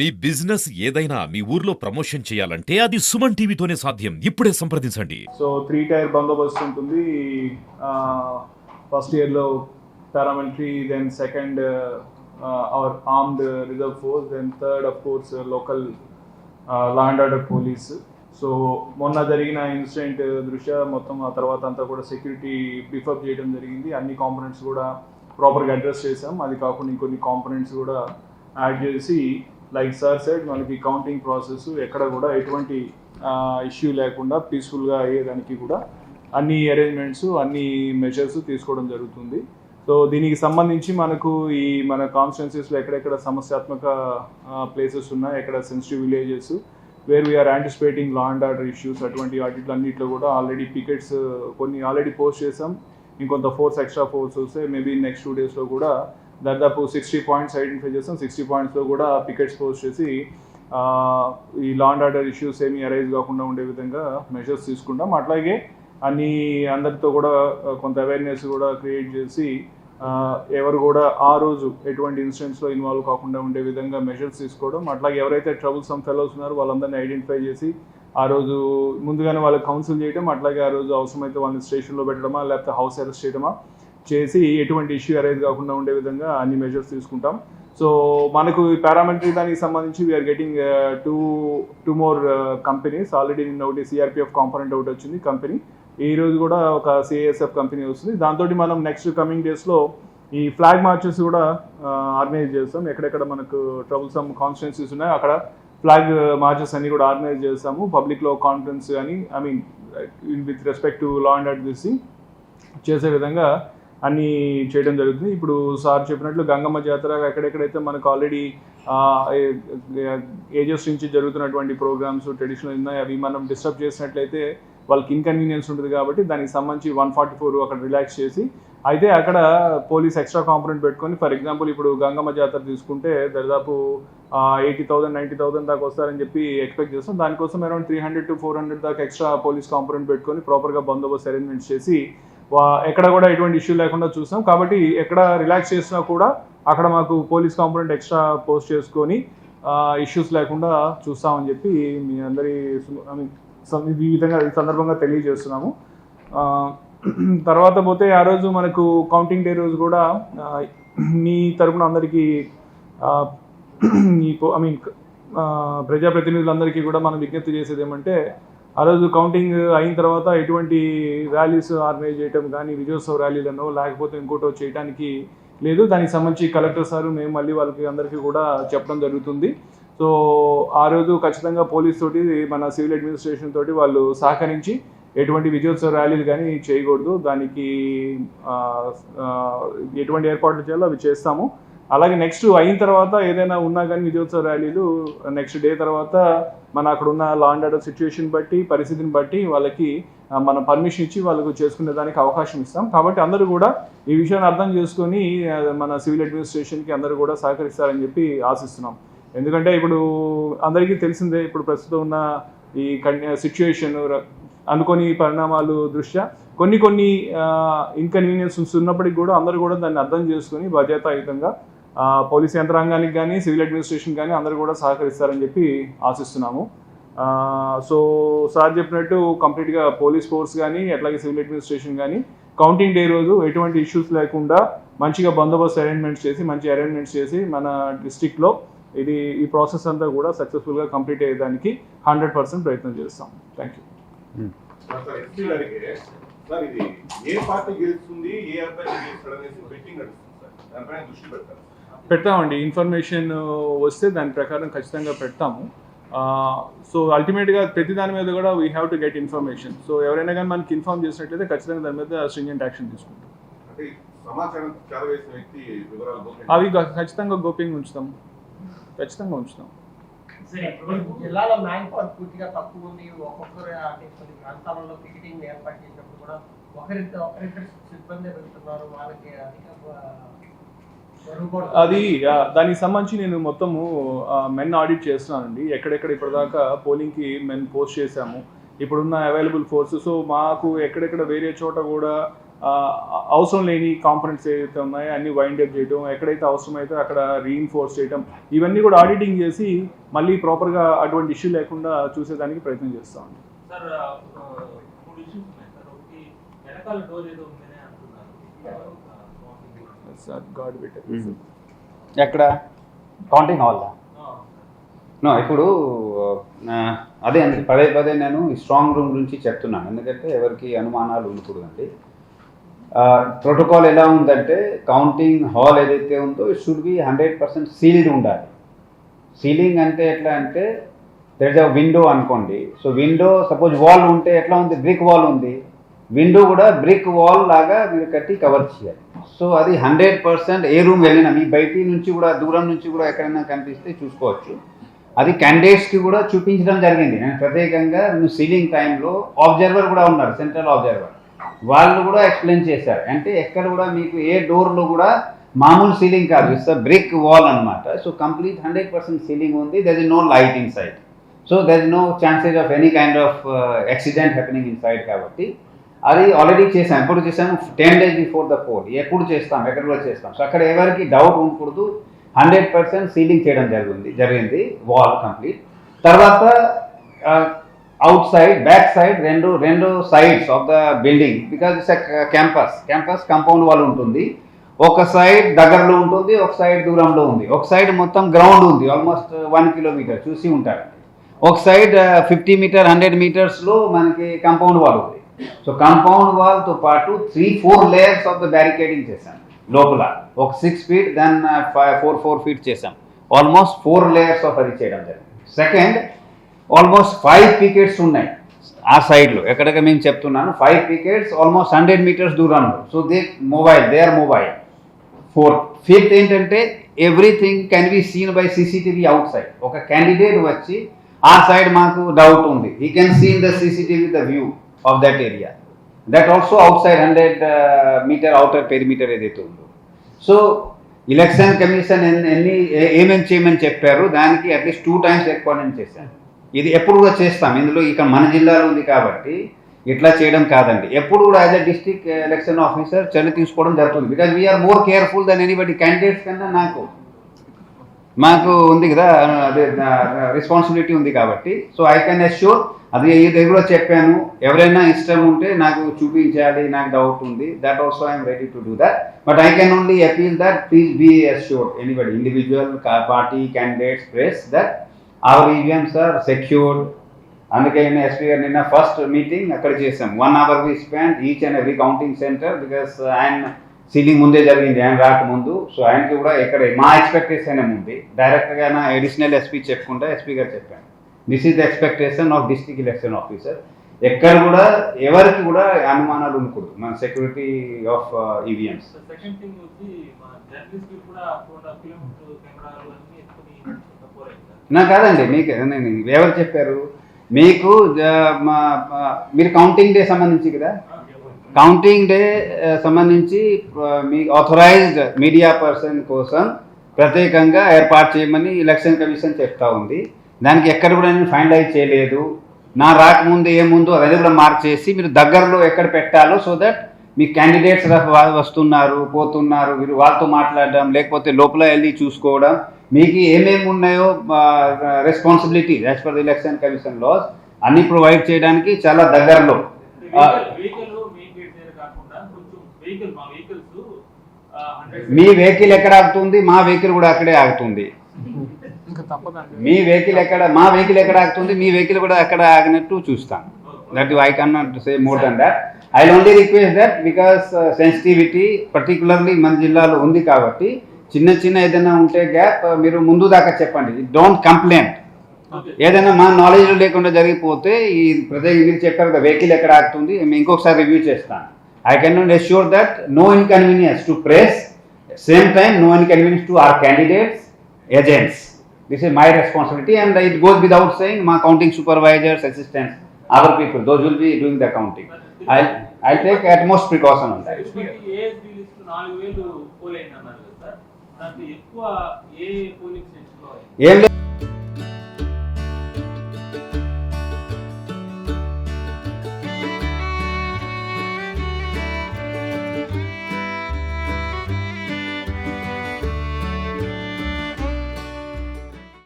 మీ business ఏదైనా మీ ఊర్లో promotion చేయాలంటే అది సుమన్ టీవీతోనే సాధ్యం. ఇప్పుడే సంప్రదించండి. సో 3 టైర్ బందోబస్తు ఉంటుంది. ఫస్ట్ ఇయర్లో paramilitary, then second our armed reserve force, then third of course local law and order police. So మొన్న జరిగిన ఇన్సిడెంట్ దృష్ట్యా మొత్తం ఆ తర్వాత అంతా కూడా సెక్యూరిటీ ప్రిఫర్ చేయడం జరిగింది. అన్ని కాంపోనెంట్స్ కూడా ప్రాపర్గా అడ్రస్ చేసాం. అది కాకుండా ఇంకొన్ని కాంపోనెంట్స్ కూడా యాడ్ చేసి, లైక్ సార్ సెడ్, మనకి కౌంటింగ్ ప్రాసెస్ ఎక్కడ కూడా ఎటువంటి ఇష్యూ లేకుండా పీస్ఫుల్గా అయ్యేదానికి కూడా అన్ని అరేంజ్మెంట్స్, అన్ని మెజర్స్ తీసుకోవడం జరుగుతుంది. సో దీనికి సంబంధించి మనకు ఈ మన కాన్స్టిట్యున్సీస్లో ఎక్కడెక్కడ సమస్యాత్మక ప్లేసెస్ ఉన్నాయి, ఎక్కడ sensitive villages where we are anticipating law and order issues, అటువంటి వాటిలన్నింటిలో కూడా ఆల్రెడీ పికెట్స్ కొన్ని ఆల్రెడీ పోస్ట్ చేసాం. ఇంకొంత ఫోర్స్, ఎక్స్ట్రా ఫోర్స్ వస్తే మేబీ నెక్స్ట్ 2 డేస్లో కూడా దాదాపు 60 పాయింట్స్ ఐడెంటిఫై చేస్తాం. 60 పాయింట్స్లో కూడా పికెట్స్ పోస్ట్ చేసి ఈ లా అండ్ ఆర్డర్ ఇష్యూస్ ఏమీ అరైజ్ కాకుండా ఉండే విధంగా మెజర్స్ తీసుకుంటాం. అట్లాగే అందరితో కూడా కొంత అవేర్నెస్ కూడా క్రియేట్ చేసి ఎవరు కూడా ఆ రోజు ఎటువంటి ఇన్సిడెంట్స్లో ఇన్వాల్వ్ కాకుండా ఉండే విధంగా మెజర్స్ తీసుకోవడం. అట్లాగే ఎవరైతే ట్రబుల్సమ్ ఫెలోస్ ఉన్నారో వాళ్ళందరినీ ఐడెంటిఫై చేసి ఆ రోజు ముందుగానే వాళ్ళకి కౌన్సిల్ చేయడం, అట్లాగే ఆ రోజు అవసరమైతే వాళ్ళని స్టేషన్లో పెట్టడమా లేకపోతే హౌస్ అరెస్ట్ చేయడమా చేసి ఎటువంటి ఇష్యూ అరైజ్ కాకుండా ఉండే విధంగా అన్ని మెజర్స్ తీసుకుంటాం. సో మనకు పారామిలిటరీ దానికి సంబంధించి we are getting two more companies. Already నిన్న ఒకటి సిఆర్పిఎఫ్ కాంపోనెంట్ ఒకటి వచ్చింది కంపెనీ. ఈ రోజు కూడా ఒక సిఐఎస్ఎఫ్ కంపెనీ వస్తుంది. దాంతో మనం నెక్స్ట్ కమింగ్ డేస్లో ఈ ఫ్లాగ్ మార్చెస్ కూడా ఆర్గనైజ్ చేస్తాం. ఎక్కడెక్కడ మనకు ట్రబుల్సమ్ కాన్స్టిట్యున్సీస్ ఉన్నాయో అక్కడ ఫ్లాగ్ మార్చెస్ అన్ని కూడా ఆర్గనైజ్ చేస్తాము. పబ్లిక్లో కాన్ఫిడెన్స్ కానీ with respect to law and order this చేసే విధంగా అన్నీ చేయడం జరుగుతుంది. ఇప్పుడు సార్ చెప్పినట్లు గంగమ్మ జాతర ఎక్కడెక్కడైతే మనకు ఆల్రెడీ ఏజెస్ నుంచి జరుగుతున్నటువంటి ప్రోగ్రామ్స్ ట్రెడిషనల్ ఉన్నాయి, అవి మనం డిస్టర్బ్ చేసినట్లయితే వాళ్ళకి ఇన్కన్వీనియన్స్ ఉంటుంది. కాబట్టి దానికి సంబంధించి 144 అక్కడ రిలాక్స్ చేసి, అయితే అక్కడ పోలీస్ ఎక్స్ట్రా కాంపోనెంట్ పెట్టుకొని, ఫర్ ఎగ్జాంపుల్ ఇప్పుడు గంగమ్మ జాతర తీసుకుంటే దాదాపు 80,000 90,000 దాకా వస్తారని చెప్పి ఎక్స్పెక్ట్ చేస్తాం. దానికోసం అరౌండ్ 300 to 400 దాకా ఎక్స్ట్రా పోలీస్ కాంపోనెంట్ పెట్టుకొని ప్రాపర్గా బందోబస్తు అరేంజ్మెంట్స్ చేసి ఎక్కడ కూడా ఎటువంటి ఇష్యూ లేకుండా చూస్తాం. కాబట్టి ఎక్కడ రిలాక్స్ చేసినా కూడా అక్కడ మాకు పోలీస్ కాంపోనెంట్ ఎక్స్ట్రా పోస్ట్ చేసుకొని ఇష్యూస్ లేకుండా చూస్తామని చెప్పి మీ అందరి ఈ విధంగా ఈ సందర్భంగా తెలియజేస్తున్నాము. తర్వాత పోతే ఆ రోజు మనకు కౌంటింగ్ డే రోజు కూడా మీ తరపున అందరికీ ప్రజాప్రతినిధులందరికీ కూడా మనం విజ్ఞప్తి చేసేది ఏమంటే, ఆ రోజు కౌంటింగ్ అయిన తర్వాత ఎటువంటి ర్యాలీస్ ఆర్గనైజ్ చేయడం కానీ, విజయోత్సవ ర్యాలీలను లేకపోతే ఇంకోటో చేయడానికి లేదు. దానికి సంబంధించి కలెక్టర్ సార్ మేము మళ్ళీ వాళ్ళకి అందరికీ కూడా చెప్పడం జరుగుతుంది. సో ఆ రోజు ఖచ్చితంగా పోలీస్ తోటి, మన సివిల్ అడ్మినిస్ట్రేషన్ తోటి వాళ్ళు సహకరించి ఎటువంటి విజయోత్సవ ర్యాలీలు కానీ చేయకూడదు. దానికి ఎటువంటి ఏర్పాట్లు చేయాలో అవి చేస్తాము. అలాగే నెక్స్ట్ అయిన తర్వాత ఏదైనా ఉన్నా కానీ విజయోత్సవ ర్యాలీలు నెక్స్ట్ డే తర్వాత మన అక్కడ ఉన్న లా అండ్ ఆర్డర్ సిచ్యువేషన్ బట్టి, పరిస్థితిని బట్టి వాళ్ళకి మనం పర్మిషన్ ఇచ్చి వాళ్ళకు చేసుకునే దానికి అవకాశం ఇస్తాం. కాబట్టి అందరూ కూడా ఈ విషయాన్ని అర్థం చేసుకొని మన సివిల్ అడ్మినిస్ట్రేషన్కి అందరూ కూడా సహకరిస్తారని చెప్పి ఆశిస్తున్నాం. ఎందుకంటే ఇప్పుడు అందరికీ తెలిసిందే, ఇప్పుడు ప్రస్తుతం ఉన్న ఈ సిచ్యువేషన్, అనుకోని పరిణామాలు దృష్ట్యా కొన్ని ఇన్కన్వీనియన్స్ ఉన్నప్పటికీ కూడా అందరూ కూడా దాన్ని అర్థం చేసుకొని బాధ్యతాయుతంగా పోలీస్ యంత్రాంగానికి కానీ, సివిల్ అడ్మినిస్ట్రేషన్ కానీ అందరూ కూడా సహకరిస్తారని చెప్పి ఆశిస్తున్నాము. సో సార్ చెప్పినట్టు కంప్లీట్గా పోలీస్ ఫోర్స్ కానీ, అట్లాగే సివిల్ అడ్మినిస్ట్రేషన్ కానీ కౌంటింగ్ డే రోజు ఎటువంటి ఇష్యూస్ లేకుండా మంచిగా బందోబస్తు మంచి అరేంజ్మెంట్స్ చేసి మన డిస్ట్రిక్ట్లో ఈ ప్రాసెస్ అంతా కూడా సక్సెస్ఫుల్గా కంప్లీట్ అయ్యేదానికి 100% ప్రయత్నం చేస్తాం. Thank you. పెడతామండి. ఇన్ఫర్మేషన్ వస్తే దాని ప్రకారం ఖచ్చితంగా పెడతాము. సో అల్టిమేట్గా ప్రతి దాని మీద కూడా we have to get information. So ఎవరైనా కానీ మనకి ఇన్ఫార్మ్ చేసినట్లయితే ఖచ్చితంగా దాని మీద స్ట్రింజెంట్ యాక్షన్ తీసుకుంటాం. అవి ఖచ్చితంగా గోప్యంగా ఉంచుతాం. జిల్లాలో మ్యాన్ పవర్ పూర్తిగా తక్కువ ఉంది. ఒక్కొక్కరు కొన్ని ప్రాంతాలలో టికెటింగ్ ఏర్పాటు చేసినప్పుడు కూడా ఒకరిద్దరు సిబ్బంది వెళ్తున్నారు. వాళ్ళకి అది దానికి సంబంధించి నేను మొత్తము మెన్ ఆడిట్ చేస్తున్నానండి. ఎక్కడెక్కడ ఇప్పటిదాకా పోలింగ్కి మెన్ పోస్ట్ చేశాము, ఇప్పుడున్న అవైలబుల్ ఫోర్స్. సో మాకు ఎక్కడెక్కడ వేరే చోట కూడా అవసరం లేని కాంపనెంట్స్ ఏదైతే ఉన్నాయో అన్ని వైండ్ అప్ చేయడం, ఎక్కడైతే అవసరమైతే అక్కడ రీఇన్ఫోర్స్ చేయడం, ఇవన్నీ కూడా ఆడిటింగ్ చేసి మళ్ళీ ప్రాపర్గా అటువంటి ఇష్యూ లేకుండా చూసేదానికి ప్రయత్నం చేస్తూ ఉంటాం. సార్ 3 ఇష్యూస్ ఉన్నాయి సార్. ఒకటి వెనకాల డోర్ ఏదో ఉందనే అంటున్నారు. గాడ్ బిట్ ఎక్కడ కౌంటింగ్ హాల్ నో ఇప్పుడు అదే అండి పదే పదే నేను ఈ స్ట్రాంగ్ రూమ్ గురించి చెప్తున్నాను, ఎందుకంటే ఎవరికి అనుమానాలు ఉండకూడదండి. ప్రోటోకాల్ ఎలా ఉందంటే కౌంటింగ్ హాల్ ఏదైతే ఉందో ఇట్ షుడ్ బి 100% సీల్డ్ ఉండాలి. సీలింగ్ అంటే ఎట్లా అంటే దర్ ఇస్ అ విండో అనుకోండి. సో విండో సపోజ్ వాల్ ఉంటే ఎట్లా ఉంది, బ్రిక్ వాల్ ఉంది, విండో కూడా బ్రిక్ వాల్ లాగా మీరు కట్టి కవర్ చేయాలి. సో అది 100% ఏ రూమ్ వెళ్ళినా మీ బయటి నుంచి కూడా దూరం నుంచి కూడా ఎక్కడైనా కనిపిస్తే చూసుకోవచ్చు. అది క్యాండిడేట్స్కి కూడా చూపించడం జరిగింది. నేను ప్రత్యేకంగా సీలింగ్ టైంలో ఆబ్జర్వర్ కూడా ఉన్నారు, సెంట్రల్ ఆబ్జర్వర్, వాళ్ళు కూడా ఎక్స్ప్లెయిన్ చేశారు. అంటే ఎక్కడ కూడా మీకు ఏ డోర్లో కూడా మామూలు సీలింగ్ కాదు, ఇట్స్ బ్రిక్ వాల్ అనమాట. సో కంప్లీట్ 100% సీలింగ్ ఉంది, there is no light inside. So there is no chances of any kind of accident happening inside. కాబట్టి అది ఆల్రెడీ చేసాం. ఎప్పుడు చేసాము, 10 days బిఫోర్ ద పోల్. ఎప్పుడు చేస్తాం, ఎక్కడ కూడా చేస్తాం. సో అక్కడ ఎవరికి డౌట్ ఉండకూడదు, 100% సీలింగ్ చేయడం జరిగింది వాల్ కంప్లీట్. తర్వాత అవుట్ సైడ్ బ్యాక్ సైడ్ రెండు sides of the building, because it's campus compound wall ఉంటుంది. ఒక సైడ్ దగ్గరలో ఉంటుంది, ఒక సైడ్ దూరంలో ఉంది. ఒక సైడ్ మొత్తం గ్రౌండ్ ఉంది, ఆల్మోస్ట్ 1 kilometer చూసి ఉంటారండి. ఒక సైడ్ 50 meter 100 meters మనకి కాంపౌండ్ వాల్ ఉంది. సో కాంపౌండ్ వాల్తో పాటు 3-4 layers ఆఫ్ ద బ్యారికేడింగ్ చేశాం. లోపల ఒక 6 feet, దెన్ 4 feet చేసాం. ఆల్మోస్ట్ 4 layers ఆఫ్ అది చేయడం జరిగింది. సెకండ్ ఆల్మోస్ట్ 5 pickets ఉన్నాయి ఆ సైడ్లో, ఎక్కడికి మేము చెప్తున్నాను 5 pickets ఆల్మోస్ట్ 100 meters దూరంలో. So they are mobile. Fifth ఏంటంటే everything can be seen by CCTV outside. ఒక క్యాండిడేట్ వచ్చి ఆ సైడ్ మాకు డౌట్ ఉంది, he can see in the CCTV the view of that area. That also outside 100 meter outer perimeter ఏదైతే ఉందో. So election commission ఏమేమి చేయమని చెప్పారు, దానికి అట్లీస్ట్ 2 times ఎక్కువ నేను చేశాను. ఇది ఎప్పుడు కూడా చేస్తాం, ఇందులో ఇక్కడ మన జిల్లాలో ఉంది కాబట్టి ఇట్లా చేయడం కాదండి. ఎప్పుడు కూడా as a district election officer చర్య తీసుకోవడం జరుగుతుంది. Because we are more careful than anybody. Candidates కన్నా మాకు ఉంది కదా, అదే రెస్పాన్సిబిలిటీ ఉంది కాబట్టి. సో ఐ కెన్ అష్యూర్, అది ఇది కూడా చెప్పాను, ఎవరైనా ఇష్టం ఉంటే నాకు చూపించాలి, నాకు డౌట్ ఉంది, that also I'm ready to do that. But I can only appeal that please be assured, anybody, individual, party, candidates, press, that our EVMs are secured. అందుకే నేను ఎస్పీ గారు నిన్న ఫస్ట్ మీటింగ్ అక్కడ చేసాం. 1 hour we spend each and every counting centre, because ఆయన sealing ముందే జరిగింది, ఆయన రాకముందు. సో ఆయనకి కూడా ఇక్కడ మా ఎక్స్పెక్టేషన్ ఉంది. డైరెక్ట్గా నా అడిషనల్ ఎస్పీ చెప్పుకుంటా, ఎస్పీ గారు చెప్పాను, this is the expectation of district election officer. ఎక్కడ కూడా ఎవరికి కూడా అనుమానాలు ఉండకూడదు మన security of EVMs. Second thing వచ్చి మన జర్నలిస్ట్ కి కూడా 2.5 kilometer కెమెరాలు అన్ని ఎత్తుకొని పోలేదు. నా కాదండి, మీకు నేను ఎవరు చెప్పారు మీకు, మీరు కౌంటింగ్ డే సంబంధించి కదా, కౌంటింగ్ డే సంబంధించి మీ ఆథరైజ్డ్ మీడియా పర్సన్ కోసం ప్రత్యేకంగా ఏర్పాటు చేయమని ఎలక్షన్ కమిషన్ చెప్తా ఉంది. దానికి ఎక్కడ కూడా నేను ఫైనలైజ్ చేయలేదు. నా రాకముందు ఏముందో అదే కూడా మార్క్ చేసి మీరు దగ్గరలో ఎక్కడ పెట్టాలో, సో దట్ మీ క్యాండిడేట్స్ వస్తున్నారు పోతున్నారు, మీరు వాళ్ళతో మాట్లాడడం, లేకపోతే లోపల వెళ్ళి చూసుకోవడం, మీకు ఏమేమి ఉన్నాయో responsibility as per the election commission laws అన్ని ప్రొవైడ్ చేయడానికి చాలా దగ్గరలో. మీ వెహికల్ ఎక్కడ ఆగుతుంది, మా వెహికల్ కూడా అక్కడే ఆగుతుంది. మీ వెహికల్ ఎక్కడ, మా వెహికల్ ఎక్కడ ఆగుతుంది, మీ వెహికల్ కూడా అక్కడ ఆగినట్టు చూస్తాం. That I can not say more than that. I only request that, because sensitivity particularly మన జిల్లాలో ఉంది కాబట్టి చిన్న ఏదైనా ఉంటే గ్యాప్ మీరు ముందు దాకా చెప్పండి, డోంట్ కంప్లైంట్. ఏదైనా మా నాలెడ్జ్ లేకుండా జరిగిపోతే ఈ ప్రత్యేక మీరు చెప్పారు కదా వెహికల్ ఎక్కడ ఆగుతుంది, మేము ఇంకొకసారి రివ్యూ చేస్తాను. I cannot assure that no inconvenience to press, same time no inconvenience to our candidates, agents. This is my responsibility, and it goes without saying, my counting supervisors, assistants, other people, those will be doing the counting. I'll take utmost precaution on that. ASD list 4000 pole అయిందన్నారు కదా sir, దాంట్లో ఎక్కువ ఏ polling station లో